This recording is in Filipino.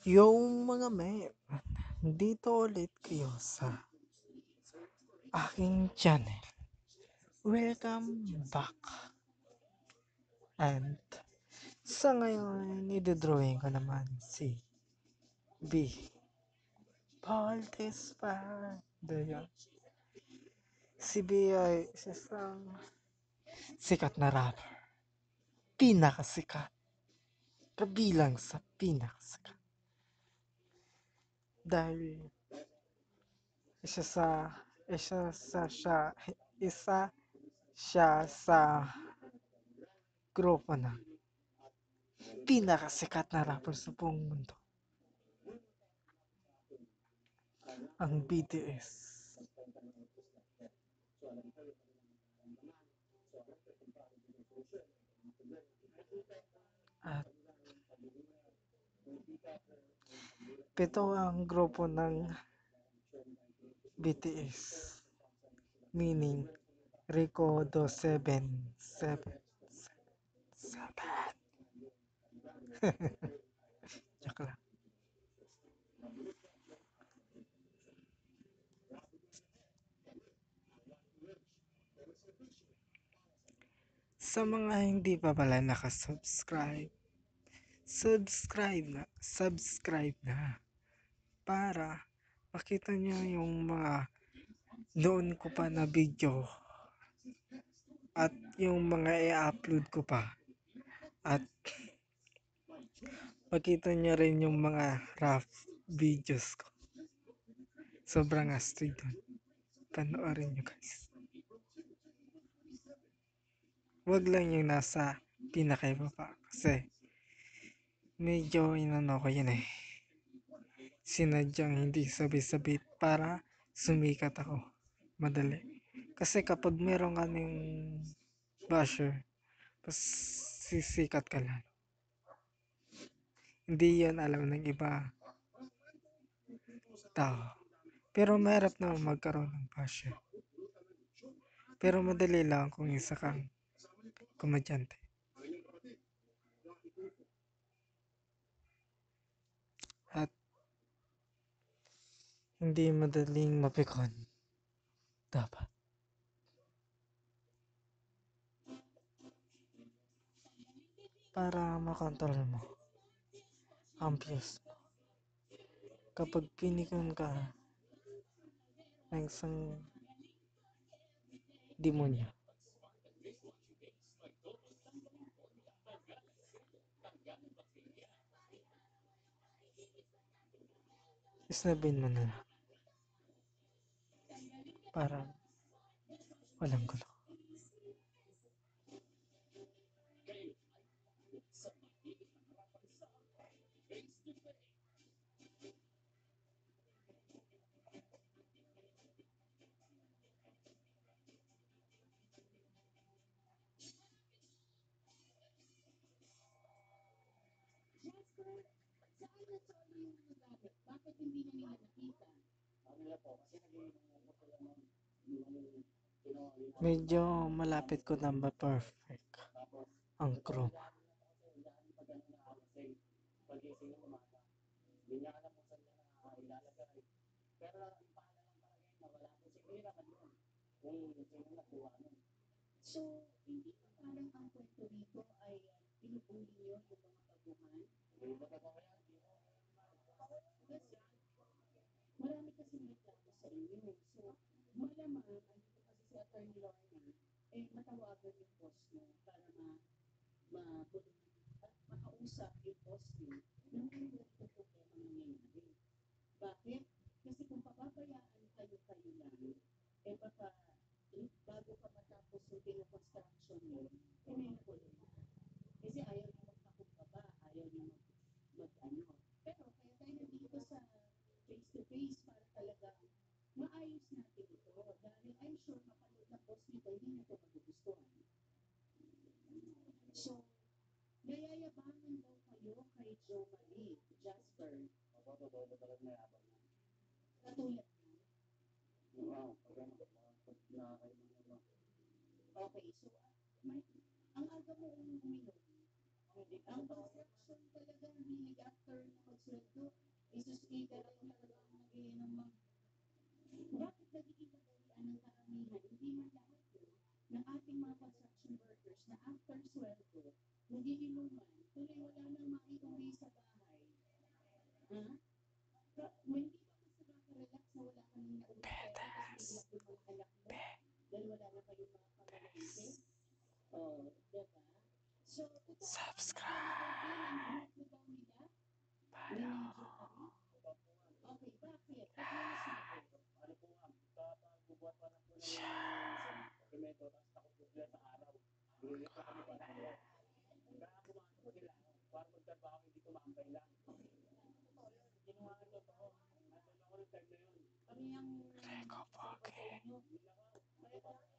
Yung mga men, dito ulit kayo sa aking channel. Welcome back. And sa ngayon, idodrawing ko naman si B. Paul Despard. Yun. Si B ay isang sikat na rapper. Pinakasikat. Kabilang sa pinakasikat. Dahil isa sa isa sa siya isa siya sa grupo na pinakasikat na rapper sa buong mundo, ang BTS. At ito ang grupo ng BTS, meaning Rico 277. Joke lang. Sa mga hindi pa pala nakasubscribe, subscribe na para makita nyo yung mga noon ko pa na video at yung mga i-upload ko pa, at makita nyo rin yung mga rough videos ko. Sobrang astig dun. Panoorin nyo guys. Wag lang yung nasa pinakibaba kasi medyo inano ko yun eh. Sinadyang hindi sabit-sabit para sumikat ako madali. Kasi kapag meron ka ng basher, pas sisikat ka lang. Hindi yan alam ng iba tao. Pero mahirap na magkaroon ng basher. Pero madali lang kung isa kang komedyante. At hindi madaling mapikon. Dapat. Para makontrol mo ang views mo. Kapag pinikon ka ng isang demonyo, isnabin mo na lang para walang gulo. Medyo malapit ko na ma-perfect ang chroma. So, hindi pa parang ang Puerto Rico ay pinupuli niyo yung mga baguhan? Kasi marami kasi reklamo sa inyo. So, malamang, andito kasi si Atty. Lorna, matawagan yung boss mo para makausap yung boss mo na may ganito problema nangyayari. Bakit? Kasi kung papabayaan kayo lang, baka bago pa matapos yung pinakonstruction mo, may nakulong na. Kasi ayaw niya magpakumbaba, ayaw niya mag-ano. Pero kaya tayo nandito sa face-to-face para talagang maayos natin ito. Dahil I'm sure mapanood na boss nito, hindi na ito magugustuhan. So, nayayabangan daw kayo kay Joe Marie, Jasper. Katulad niya. Okay, so ang aga mo uminom. Ang construction talagang bilig after na magsweldo nagiinuman, tuloy wala nang maiuwi sa bahay. Ha? Hindi ba mas nakaka-relax na wala kang nauwi pera tapos iiyak yung mga anak mo dahil wala na kayong mga pamamalengke? Oh, diba? So, totoo ba na Subscribe! ang grupo daw nila? Manager ka rin? Okay, bakit? Ba't mo nasabi? Kami ang Rico Pogi. sa inyo.